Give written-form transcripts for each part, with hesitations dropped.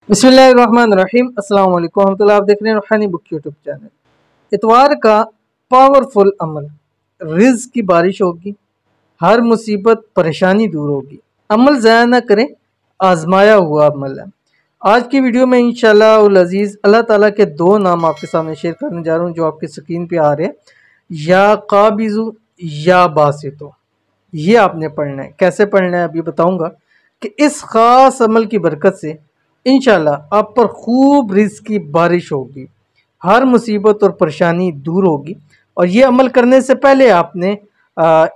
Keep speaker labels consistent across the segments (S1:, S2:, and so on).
S1: बिस्मिल्लाहिर्रहमानिर्रहीम। अस्सलाम वालेकुम रहमतुल्लाह। आप देख रहे हैं रूहानी बुक यूट्यूब चैनल। इतवार का पावरफुल अमल, रिज़्क की बारिश होगी, हर मुसीबत परेशानी दूर होगी। अमल ज़ाया ना करें, आजमाया हुआ अमल है। आज की वीडियो में इंशाअल्लाह उल अज़ीज़ अल्लाह ताला के दो नाम आपके सामने शेयर करने जा रहा हूँ, जो आपकी स्क्रीन पे आ रहे हैं, या काबिज़ु या बासितो। ये आपने पढ़ना है। कैसे पढ़ना है अभी बताऊंगा कि इस ख़ास अमल की बरकत से इंशाल्लाह आप पर खूब रिज़्क की बारिश होगी, हर मुसीबत और परेशानी दूर होगी। और ये अमल करने से पहले आपने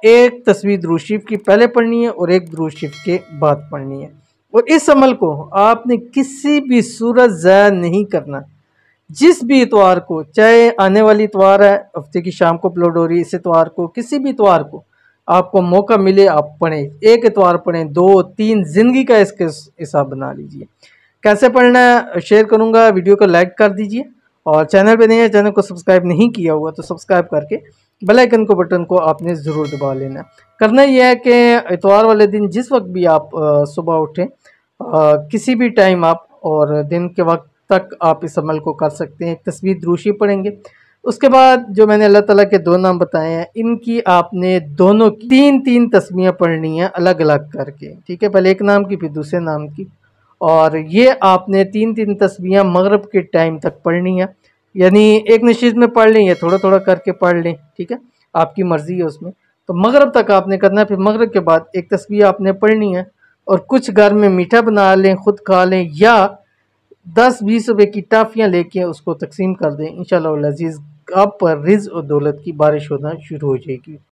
S1: एक तस्वीर दुरूद शरीफ की पहले पढ़नी है और एक दुरूद शरीफ के बाद पढ़नी है। और इस अमल को आपने किसी भी सूरत ज़ाया नहीं करना। जिस भी इतवार को, चाहे आने वाली इतवार है, हफ्ते की शाम को अपलोड हो रही है, इस इतवार को, किसी भी इतवार को आपको मौका मिले आप पढ़ें। एक इतवार पढ़ें, दो तीन, ज़िंदगी का इसके हिसाब बना लीजिए। कैसे पढ़ना है शेयर करूंगा। वीडियो को लाइक कर दीजिए और चैनल पे नहीं है, चैनल को सब्सक्राइब नहीं किया हुआ तो सब्सक्राइब करके बेल आइकन को बटन को आपने ज़रूर दबा लेना। करना यह है कि इतवार वाले दिन जिस वक्त भी आप सुबह उठें, किसी भी टाइम आप, और दिन के वक्त तक आप इस अमल को कर सकते हैं। एक तस्वीर दुरूद शरीफ पढ़ेंगे, उसके बाद जो मैंने अल्लाह ताला के दो नाम बताए हैं, इनकी आपने दोनों तीन तीन तस्बीहें पढ़नी है अलग अलग करके। ठीक है, पहले एक नाम की फिर दूसरे नाम की, और ये आपने तीन तीन तस्बीहें मगरिब के टाइम तक पढ़नी है। यानी एक नशीद में पढ़ लें या थोड़ा थोड़ा करके पढ़ लें, ठीक है, आपकी मर्ज़ी है उसमें। तो मगरिब तक आपने करना है, फिर मगरिब के बाद एक तस्बीह आपने पढ़नी है। और कुछ घर में मीठा बना लें, खुद खा लें, या 10-20 रुपए की टाफियाँ लेके उसको तकसीम कर दें। इंशाअल्लाह अज़ीज़ आप पर रिज़्क और दौलत की बारिश होना शुरू हो जाएगी।